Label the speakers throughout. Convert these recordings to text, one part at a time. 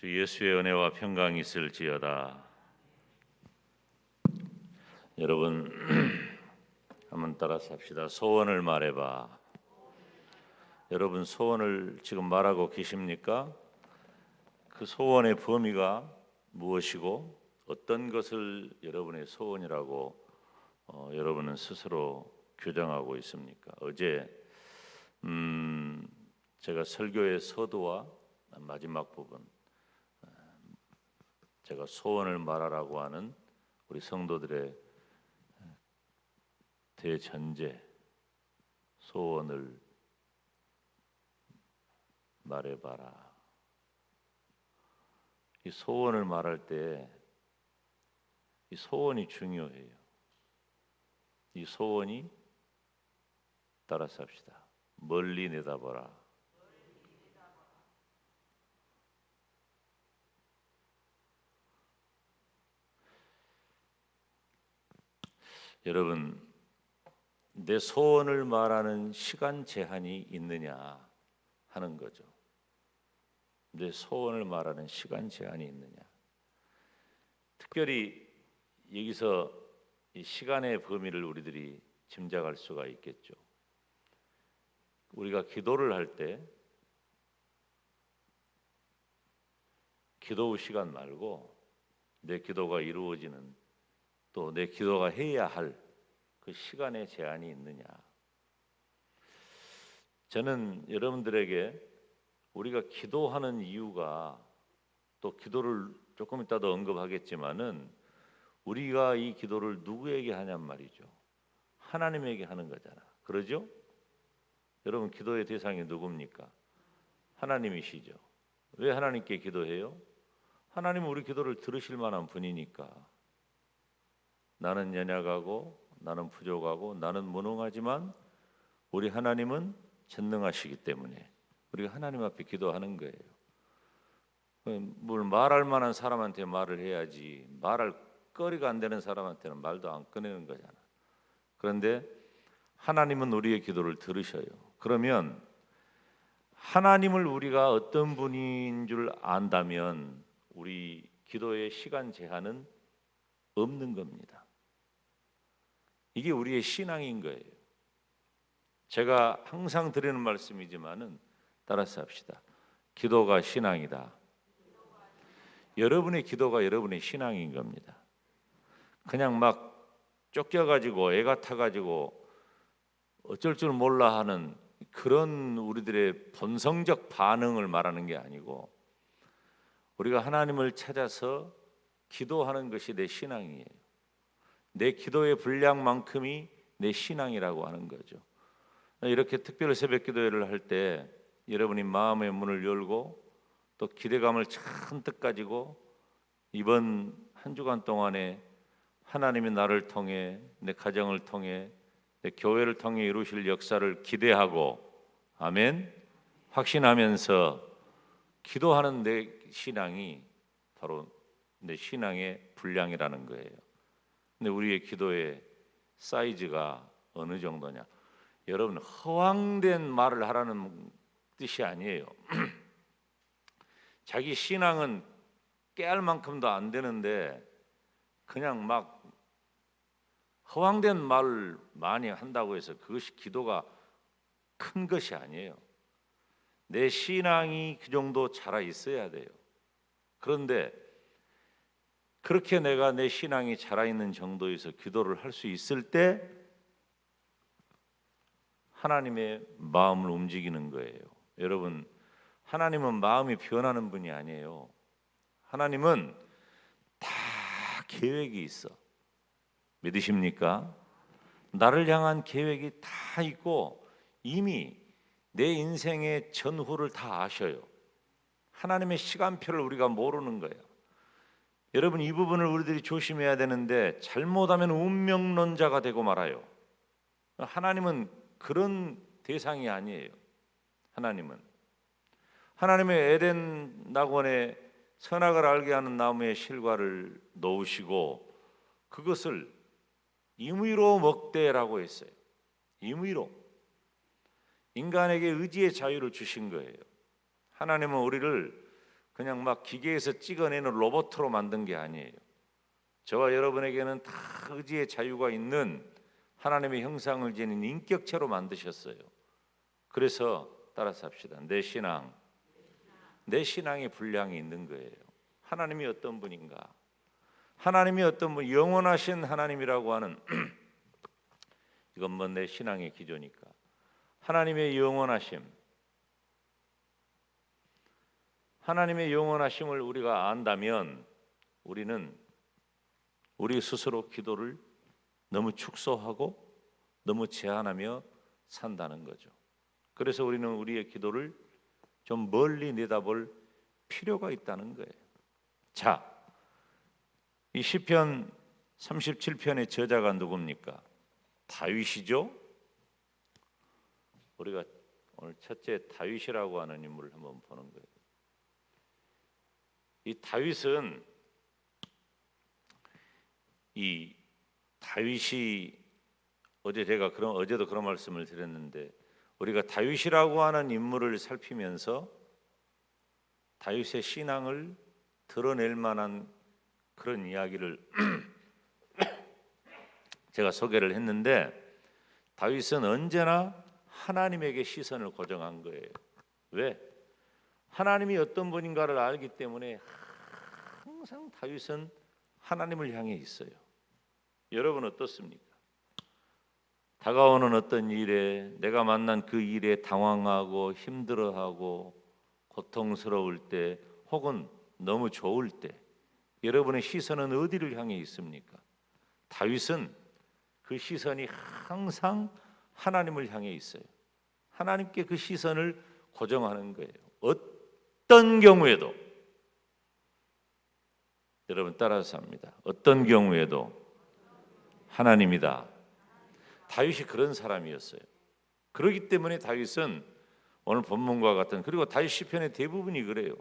Speaker 1: 주 예수의 은혜와 평강이 있을지어다. 여러분 한번 따라서 합시다. 소원을 말해봐. 여러분 소원을 지금 말하고 계십니까? 그 소원의 범위가 무엇이고 어떤 것을 여러분의 소원이라고 여러분은 스스로 규정하고 있습니까? 어제 제가 설교의 서두와 마지막 부분, 제가 소원을 말하라고 하는 우리 성도들의 대전제, 소원을 말해봐라. 이 소원을 말할 때 이 소원이 중요해요. 이 소원이, 따라서 합시다. 멀리 내다보라. 여러분, 내 소원을 말하는 시간 제한이 있느냐 하는 거죠. 내 소원을 말하는 시간 제한이 있느냐. 특별히 여기서 이 시간의 범위를 우리들이 짐작할 수가 있겠죠. 우리가 기도를 할 때 기도 시간 말고 내 기도가 이루어지는, 또 내 기도가 해야 할 그 시간의 제한이 있느냐. 저는 여러분들에게 우리가 기도하는 이유가, 또 기도를 조금 이따도 언급하겠지만은 우리가 이 기도를 누구에게 하냔 말이죠. 하나님에게 하는 거잖아. 그러죠? 여러분 기도의 대상이 누굽니까? 하나님이시죠. 왜 하나님께 기도해요? 하나님은 우리 기도를 들으실 만한 분이니까. 나는 연약하고 나는 부족하고 나는 무능하지만 우리 하나님은 전능하시기 때문에 우리가 하나님 앞에 기도하는 거예요. 뭘 말할 만한 사람한테 말을 해야지, 말할 거리가 안 되는 사람한테는 말도 안 꺼내는 거잖아. 그런데 하나님은 우리의 기도를 들으셔요. 그러면 하나님을 우리가 어떤 분인 줄 안다면 우리 기도의 시간 제한은 없는 겁니다. 이게 우리의 신앙인 거예요. 제가 항상 드리는 말씀이지만은 따라서 합시다. 기도가 신앙이다. 여러분의 기도가 여러분의 신앙인 겁니다. 그냥 막 쫓겨가지고 애가 타가지고 어쩔 줄 몰라 하는 그런 우리들의 본성적 반응을 말하는 게 아니고, 우리가 하나님을 찾아서 기도하는 것이 내 신앙이에요. 내 기도의 분량만큼이 내 신앙이라고 하는 거죠. 이렇게 특별 새벽 기도회를 할 때 여러분이 마음의 문을 열고 또 기대감을 잔뜩 가지고 이번 한 주간 동안에 하나님이 나를 통해, 내 가정을 통해, 내 교회를 통해 이루실 역사를 기대하고, 아멘, 확신하면서 기도하는 내 신앙이 바로 내 신앙의 분량이라는 거예요. 근데 우리의 기도의 사이즈가 어느 정도냐? 여러분, 허황된 말을 하라는 뜻이 아니에요. 자기 신앙은 깨알 만큼도 안 되는데 그냥 막 허황된 말을 많이 한다고 해서 그것이 기도가 큰 것이 아니에요. 내 신앙이 그 정도 자라 있어야 돼요. 그런데 그렇게 내가 내 신앙이 자라 있는 정도에서 기도를 할 수 있을 때 하나님의 마음을 움직이는 거예요. 여러분, 하나님은 마음이 변하는 분이 아니에요. 하나님은 다 계획이 있어. 믿으십니까? 나를 향한 계획이 다 있고 이미 내 인생의 전후를 다 아셔요. 하나님의 시간표를 우리가 모르는 거예요. 여러분, 이 부분을 우리들이 조심해야 되는데 잘못하면 운명론자가 되고 말아요. 하나님은 그런 대상이 아니에요. 하나님의 에덴 낙원에 선악을 알게 하는 나무의 실과를 놓으시고 그것을 임의로 먹되라고 했어요. 임의로. 인간에게 의지의 자유를 주신 거예요. 하나님은 우리를 그냥 막 기계에서 찍어내는 로봇으로 만든 게 아니에요. 저와 여러분에게는 다 의지의 자유가 있는 하나님의 형상을 지닌 인격체로 만드셨어요. 그래서 따라서 합시다. 내 신앙의 분량이 있는 거예요. 하나님이 어떤 분인가? 하나님이 어떤 분, 영원하신 하나님이라고 하는 이건 뭐 내 신앙의 기조니까. 하나님의 영원하심을 우리가 안다면 우리는 우리 스스로 기도를 너무 축소하고 너무 제한하며 산다는 거죠. 그래서 우리는 우리의 기도를 좀 멀리 내다볼 필요가 있다는 거예요. 자, 이 시편 37편의 저자가 누굽니까? 다윗이죠. 우리가 오늘 첫째 다윗이라고 하는 인물을 한번 보는 거예요. 이 다윗은 이 다윗이 어제도 그런 말씀을 드렸는데 우리가 다윗이라고 하는 인물을 살피면서 다윗의 신앙을 드러낼 만한 그런 이야기를 제가 소개를 했는데 다윗은 언제나 하나님에게 시선을 고정한 거예요. 왜? 하나님이 어떤 분인가를 알기 때문에 항상 다윗은 하나님을 향해 있어요. 여러분 어떻습니까? 다가오는 어떤 일에 내가 만난 그 일에 당황하고 힘들어하고 고통스러울 때 혹은 너무 좋을 때 여러분의 시선은 어디를 향해 있습니까? 다윗은 그 시선이 항상 하나님을 향해 있어요. 하나님께 그 시선을 고정하는 거예요. 어떤 경우에도 여러분 따라서 합니다. 어떤 경우에도 하나님이다. 다윗이 그런 사람이었어요. 그렇기 때문에 다윗은 오늘 본문과 같은 그리고 다윗 시편의 대부분이 그래요.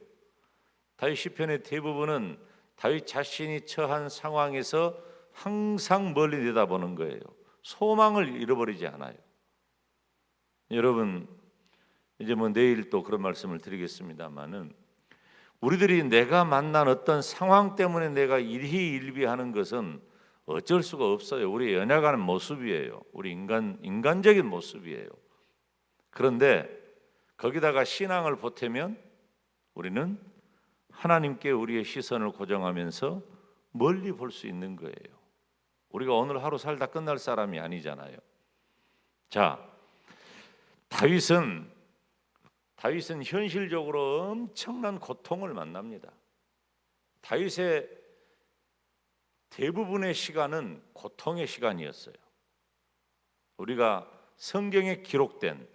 Speaker 1: 다윗 시편의 대부분은 다윗 자신이 처한 상황에서 항상 멀리 내다보는 거예요. 소망을 잃어버리지 않아요. 여러분 이제 뭐 내일 또 그런 말씀을 드리겠습니다만은 우리들이 내가 만난 어떤 상황 때문에 내가 일희일비하는 것은 어쩔 수가 없어요. 우리 연약한 모습이에요. 우리 인간적인 모습이에요. 그런데 거기다가 신앙을 보태면 우리는 하나님께 우리의 시선을 고정하면서 멀리 볼 수 있는 거예요. 우리가 오늘 하루 살다 끝날 사람이 아니잖아요. 자, 다윗은 현실적으로 엄청난 고통을 만납니다. 다윗의 대부분의 시간은 고통의 시간이었어요. 우리가 성경에 기록된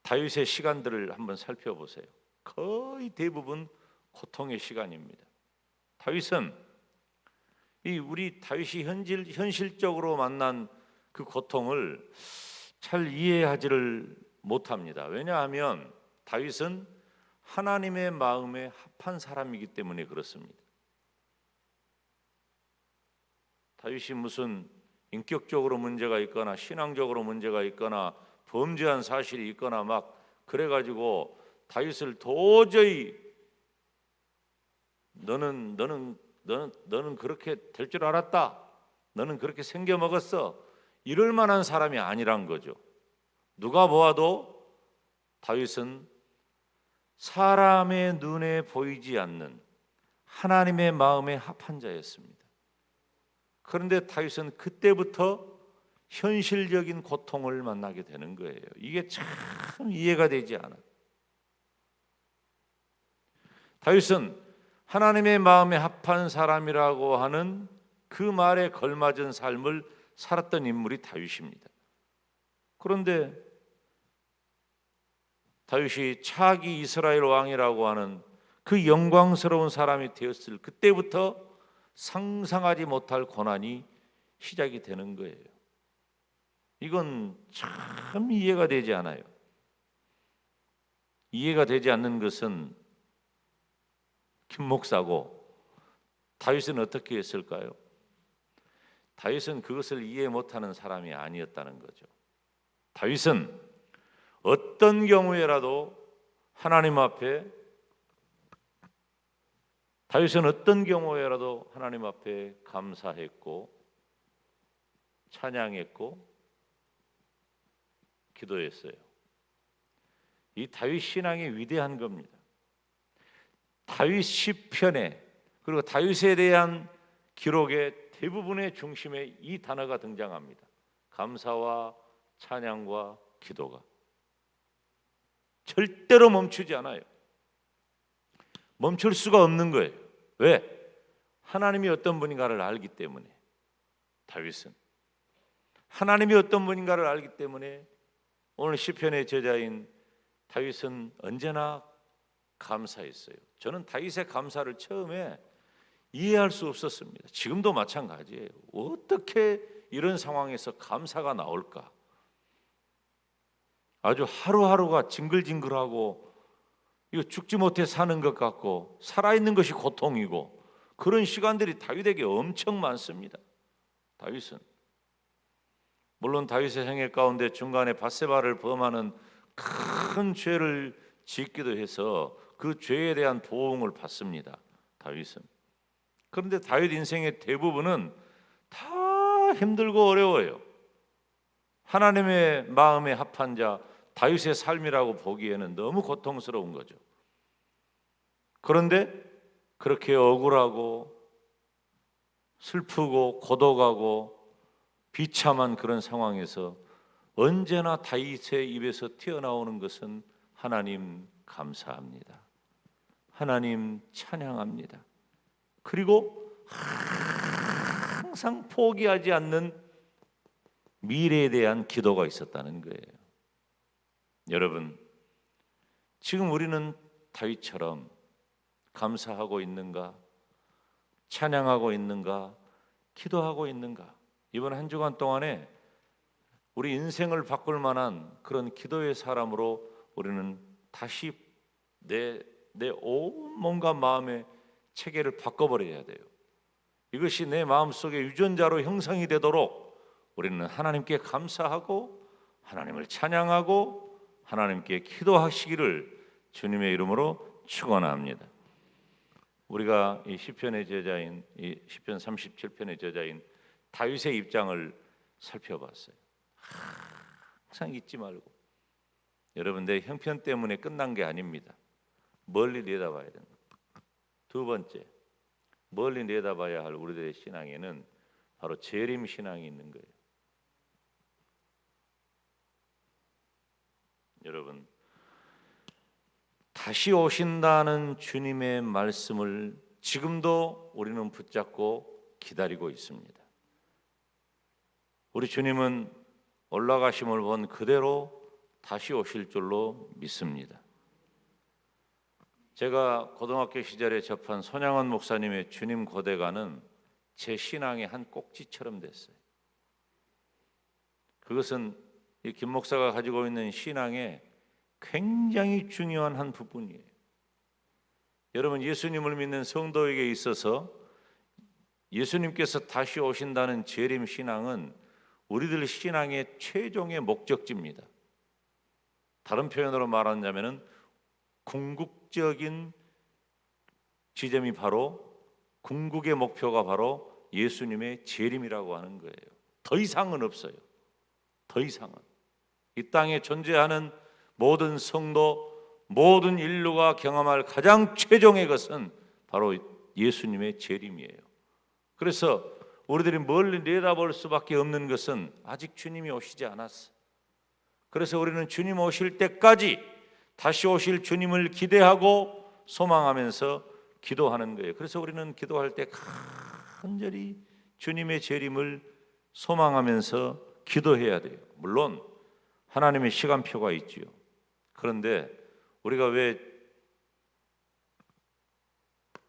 Speaker 1: 다윗의 시간들을 한번 살펴보세요. 거의 대부분 고통의 시간입니다. 다윗은 우리 다윗이 현실적으로 만난 그 고통을 잘 이해하지를 못합니다. 왜냐하면 다윗은 하나님의 마음에 합한 사람이기 때문에 그렇습니다. 다윗이 무슨 인격적으로 문제가 있거나 신앙적으로 문제가 있거나 범죄한 사실이 있거나 막 그래가지고 다윗을 도저히 너는 그렇게 될 줄 알았다. 너는 그렇게 생겨 먹었어. 이럴 만한 사람이 아니란 거죠. 누가 보아도 다윗은 사람의 눈에 보이지 않는 하나님의 마음에 합한 자였습니다. 그런데 다윗은 그때부터 현실적인 고통을 만나게 되는 거예요. 이게 참 이해가 되지 않아요. 다윗은 하나님의 마음에 합한 사람이라고 하는 그 말에 걸맞은 삶을 살았던 인물이 다윗입니다. 그런데 다윗이 차기 이스라엘 왕이라고 하는 그 영광스러운 사람이 되었을 그때부터 상상하지 못할 고난이 시작이 되는 거예요. 이건 참 이해가 되지 않아요. 이해가 되지 않는 것은 김 목사고 다윗은 어떻게 했을까요? 다윗은 그것을 이해 못하는 사람이 아니었다는 거죠. 다윗은 어떤 경우에라도 하나님 앞에 다윗은 어떤 경우에라도 하나님 앞에 감사했고 찬양했고 기도했어요. 이 다윗 신앙이 위대한 겁니다. 다윗 시편에 그리고 다윗에 대한 기록의 대부분의 중심에 이 단어가 등장합니다. 감사와 찬양과 기도가 절대로 멈추지 않아요. 멈출 수가 없는 거예요. 왜? 하나님이 어떤 분인가를 알기 때문에. 다윗은 하나님이 어떤 분인가를 알기 때문에 오늘 시편의 저자인 다윗은 언제나 감사했어요. 저는 다윗의 감사를 처음에 이해할 수 없었습니다. 지금도 마찬가지예요. 어떻게 이런 상황에서 감사가 나올까? 아주 하루하루가 징글징글하고 이거 죽지 못해 사는 것 같고 살아있는 것이 고통이고 그런 시간들이 다윗에게 엄청 많습니다. 다윗은 물론 다윗의 생애 가운데 중간에 밧세바를 범하는 큰 죄를 짓기도 해서 그 죄에 대한 보응을 받습니다. 다윗은. 그런데 다윗 인생의 대부분은 다 힘들고 어려워요. 하나님의 마음에 합한 자 다윗의 삶이라고 보기에는 너무 고통스러운 거죠. 그런데 그렇게 억울하고 슬프고 고독하고 비참한 그런 상황에서 언제나 다윗의 입에서 튀어나오는 것은 하나님 감사합니다. 하나님 찬양합니다. 그리고 항상 포기하지 않는 미래에 대한 기도가 있었다는 거예요. 여러분, 지금 우리는 다윗처럼 감사하고 있는가? 찬양하고 있는가? 기도하고 있는가? 이번 한 주간 동안에 우리 인생을 바꿀 만한 그런 기도의 사람으로 우리는 다시 내 온몸과 마음의 체계를 바꿔버려야 돼요. 이것이 내 마음속에 유전자로 형성이 되도록 우리는 하나님께 감사하고 하나님을 찬양하고 하나님께 기도하시기를 주님의 이름으로 축원합니다. 우리가 이 시편의 저자인 이 시편 37편의 저자인 다윗의 입장을 살펴봤어요. 항상 잊지 말고 여러분 내 형편 때문에 끝난 게 아닙니다. 멀리 내다봐야 된다. 두 번째, 멀리 내다봐야 할 우리들의 신앙에는 바로 재림 신앙이 있는 거예요. 여러분, 다시 오신다는 주님의 말씀을 지금도 우리는 붙잡고 기다리고 있습니다. 우리 주님은 올라가심을 본 그대로 다시 오실 줄로 믿습니다. 제가 고등학교 시절에 접한 손양원 목사님의 주님 고대가는 제 신앙의 한 꼭지처럼 됐어요. 그것은 이 김 목사가 가지고 있는 신앙의 굉장히 중요한 한 부분이에요. 여러분, 예수님을 믿는 성도에게 있어서 예수님께서 다시 오신다는 재림 신앙은 우리들 신앙의 최종의 목적지입니다. 다른 표현으로 말하자면은 궁극적인 지점이 바로 궁극의 목표가 바로 예수님의 재림이라고 하는 거예요. 더 이상은 없어요. 더 이상은 이 땅에 존재하는 모든 성도, 모든 인류가 경험할 가장 최종의 것은 바로 예수님의 재림이에요. 그래서 우리들이 멀리 내다볼 수밖에 없는 것은 아직 주님이 오시지 않았어. 그래서 우리는 주님 오실 때까지 다시 오실 주님을 기대하고 소망하면서 기도하는 거예요. 그래서 우리는 기도할 때 간절히 주님의 재림을 소망하면서 기도해야 돼요. 물론 하나님의 시간표가 있지요. 그런데 우리가 왜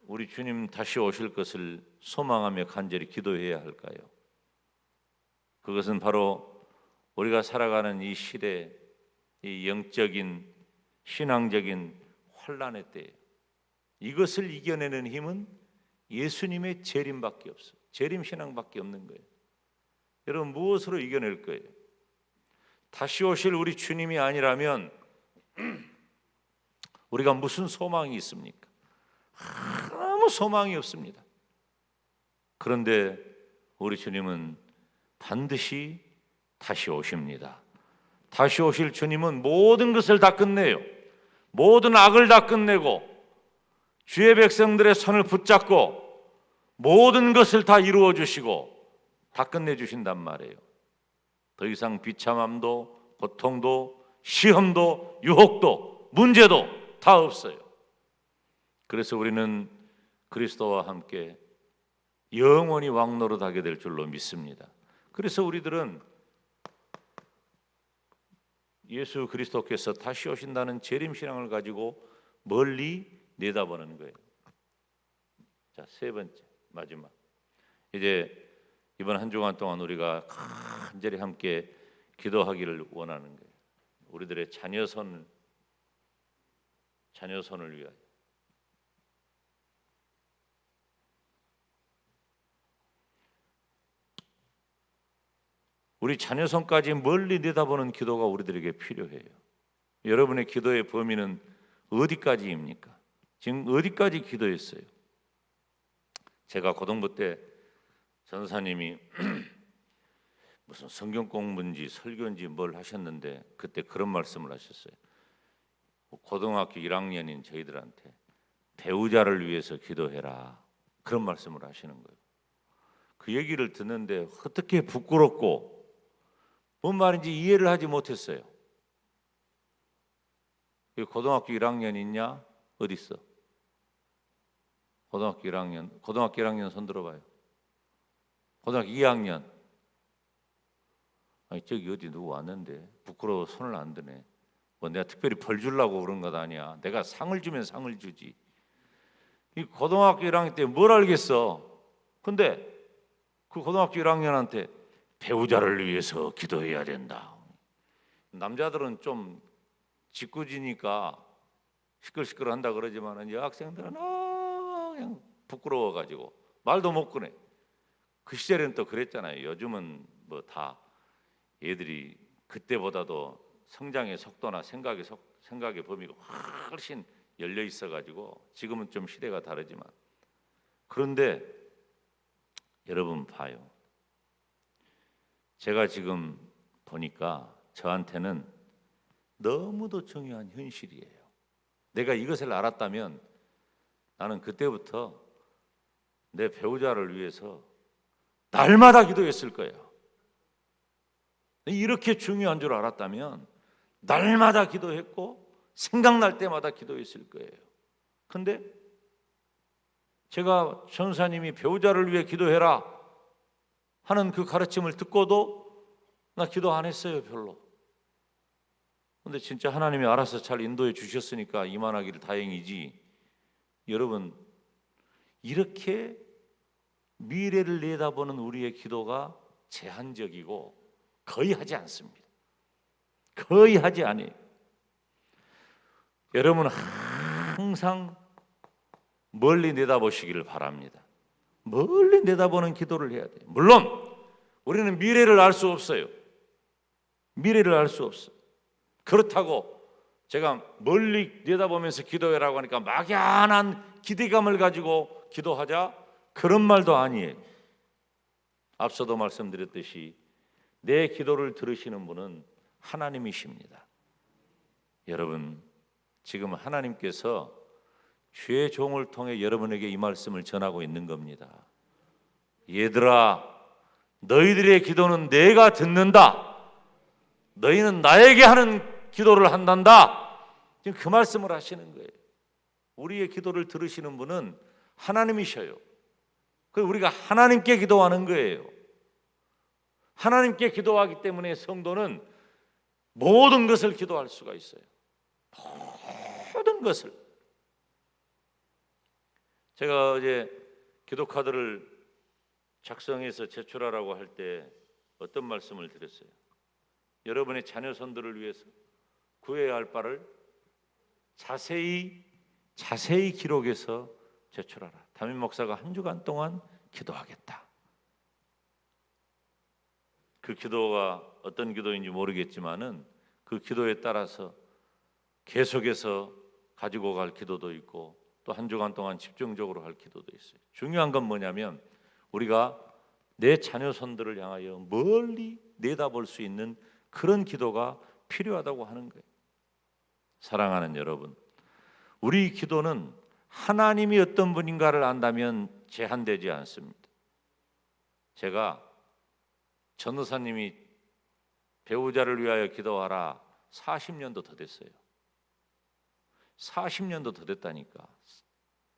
Speaker 1: 우리 주님 다시 오실 것을 소망하며 간절히 기도해야 할까요? 그것은 바로 우리가 살아가는 이 시대, 이 영적인 신앙적인 환난의 때에 이것을 이겨내는 힘은 예수님의 재림밖에 없어요. 재림 신앙밖에 없는 거예요. 여러분, 무엇으로 이겨낼 거예요? 다시 오실 우리 주님이 아니라면 우리가 무슨 소망이 있습니까? 아무 아무 소망이 없습니다. 그런데 우리 주님은 반드시 다시 오십니다. 다시 오실 주님은 모든 것을 다 끝내요. 모든 악을 다 끝내고 주의 백성들의 손을 붙잡고 모든 것을 다 이루어 주시고 다 끝내 주신단 말이에요. 더 이상 비참함도 고통도 시험도 유혹도 문제도 다 없어요. 그래서 우리는 그리스도와 함께 영원히 왕노릇하게 될 줄로 믿습니다. 그래서 우리들은 예수 그리스도께서 다시 오신다는 재림신앙을 가지고 멀리 내다보는 거예요. 자, 세 번째, 마지막. 이제 이번 한 주간 동안 우리가 간절히 함께 기도하기를 원하는 거예요. 우리들의 자녀선을 위하여. 우리 자녀선까지 멀리 내다보는 기도가 우리들에게 필요해요. 여러분의 기도의 범위는 어디까지입니까? 지금 어디까지 기도했어요? 제가 고등부 때 전사님이 무슨 성경 공부인지 설교인지 뭘 하셨는데 그때 그런 말씀을 하셨어요. 고등학교 1학년인 저희들한테 배우자를 위해서 기도해라, 그런 말씀을 하시는 거예요. 그 얘기를 듣는데 어떻게 부끄럽고 뭔 말인지 이해를 하지 못했어요. 고등학교 1학년 있냐? 어디 있어? 고등학교 1학년 손 들어봐요. 고등학교 2학년. 아니, 저기 어디 누구 왔는데 부끄러워 손을 안 드네. 뭐 내가 특별히 벌 주려고 그런 것 아니야. 내가 상을 주면 상을 주지. 이 고등학교 1학년 때 뭘 알겠어? 근데 그 고등학교 1학년한테 배우자를 위해서 기도해야 된다. 남자들은 좀 짓궂으니까 시끌시끌한다 그러지만 여학생들은 그냥 부끄러워가지고 말도 못 꺼내. 그 시절에는 또 그랬잖아요. 요즘은 뭐 다 얘들이 그때보다도 성장의 속도나 생각의 범위가 훨씬 열려 있어가지고 지금은 좀 시대가 다르지만, 그런데 여러분 봐요. 제가 지금 보니까 저한테는 너무도 중요한 현실이에요. 내가 이것을 알았다면 나는 그때부터 내 배우자를 위해서 날마다 기도했을 거예요. 이렇게 중요한 줄 알았다면 날마다 기도했고 생각날 때마다 기도했을 거예요. 근데 제가 전사님이 배우자를 위해 기도해라 하는 그 가르침을 듣고도 나 기도 안 했어요, 별로. 근데 진짜 하나님이 알아서 잘 인도해 주셨으니까 이만하기를 다행이지. 여러분, 이렇게 미래를 내다보는 우리의 기도가 제한적이고 거의 하지 않습니다. 거의 하지 않아요. 여러분 항상 멀리 내다보시기를 바랍니다. 멀리 내다보는 기도를 해야 돼요. 물론 우리는 미래를 알 수 없어요. 미래를 알 수 없어요. 그렇다고 제가 멀리 내다보면서 기도해라고 하니까 막연한 기대감을 가지고 기도하자, 그런 말도 아니에요. 앞서도 말씀드렸듯이 내 기도를 들으시는 분은 하나님이십니다. 여러분, 지금 하나님께서 주의 종을 통해 여러분에게 이 말씀을 전하고 있는 겁니다. 얘들아, 너희들의 기도는 내가 듣는다. 너희는 나에게 하는 기도를 한단다. 지금 그 말씀을 하시는 거예요. 우리의 기도를 들으시는 분은 하나님이셔요. 그래서 우리가 하나님께 기도하는 거예요. 하나님께 기도하기 때문에 성도는 모든 것을 기도할 수가 있어요. 모든 것을. 제가 어제 기도 카드를 작성해서 제출하라고 할 때 어떤 말씀을 드렸어요? 여러분의 자녀 손들을 위해서 구해야 할 바를 자세히 기록해서 제출하라. 담임 목사가 한 주간 동안 기도하겠다. 그 기도가 어떤 기도인지 모르겠지만은 그 기도에 따라서 계속해서 가지고 갈 기도도 있고 또 한 주간 동안 집중적으로 할 기도도 있어요. 중요한 건 뭐냐면 우리가 내 자녀 손들을 향하여 멀리 내다볼 수 있는 그런 기도가 필요하다고 하는 거예요. 사랑하는 여러분, 우리 기도는 하나님이 어떤 분인가를 안다면 제한되지 않습니다. 제가 전도사님이 배우자를 위하여 기도하라 40년도 더 됐어요. 40년도 더 됐다니까.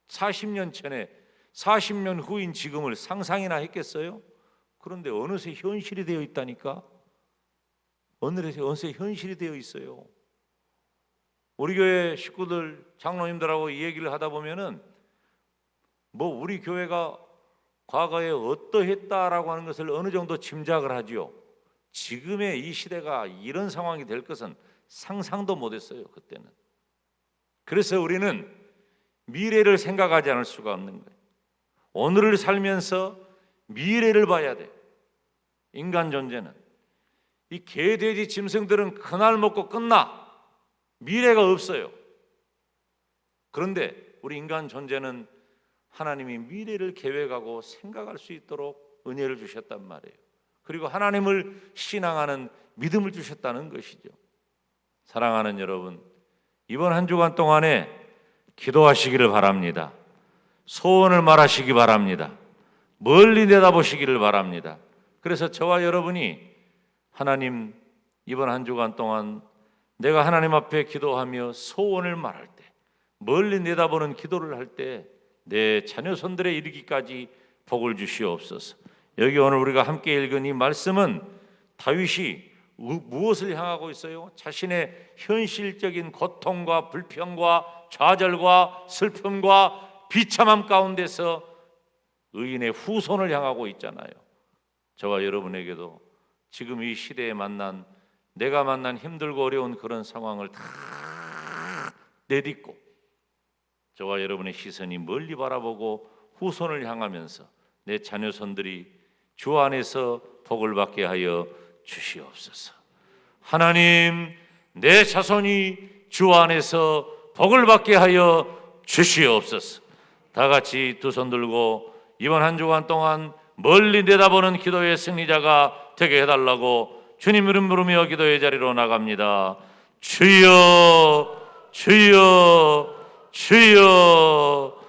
Speaker 1: 40년 전에 40년 후인 지금을 상상이나 했겠어요? 그런데 어느새 현실이 되어 있다니까. 어느새 현실이 되어 있어요. 우리 교회 식구들, 장로님들하고 이 얘기를 하다 보면은 뭐 우리 교회가 과거에 어떠했다라고 하는 것을 어느 정도 짐작을 하지요. 지금의 이 시대가 이런 상황이 될 것은 상상도 못했어요, 그때는. 그래서 우리는 미래를 생각하지 않을 수가 없는 거예요. 오늘을 살면서 미래를 봐야 돼. 인간 존재는 이 개, 돼지, 짐승들은 그날 먹고 끝나. 미래가 없어요. 그런데 우리 인간 존재는 하나님이 미래를 계획하고 생각할 수 있도록 은혜를 주셨단 말이에요. 그리고 하나님을 신앙하는 믿음을 주셨다는 것이죠. 사랑하는 여러분, 이번 한 주간 동안에 기도하시기를 바랍니다. 소원을 말하시기 바랍니다. 멀리 내다보시기를 바랍니다. 그래서 저와 여러분이 하나님, 이번 한 주간 동안 내가 하나님 앞에 기도하며 소원을 말할 때, 멀리 내다보는 기도를 할 때 내 자녀 손들에 이르기까지 복을 주시옵소서. 여기 오늘 우리가 함께 읽은 이 말씀은 다윗이 무엇을 향하고 있어요? 자신의 현실적인 고통과 불평과 좌절과 슬픔과 비참함 가운데서 의인의 후손을 향하고 있잖아요. 저와 여러분에게도 지금 이 시대에 내가 만난 힘들고 어려운 그런 상황을 다 내딛고 저와 여러분의 시선이 멀리 바라보고 후손을 향하면서 내 자녀 손들이 주 안에서 복을 받게 하여 주시옵소서. 하나님, 내 자손이 주 안에서 복을 받게 하여 주시옵소서. 다 같이 두 손 들고 이번 한 주간 동안 멀리 내다보는 기도의 승리자가 되게 해달라고 주님 이름 부르며 기도의 자리로 나갑니다. 주여, 주여, 주여.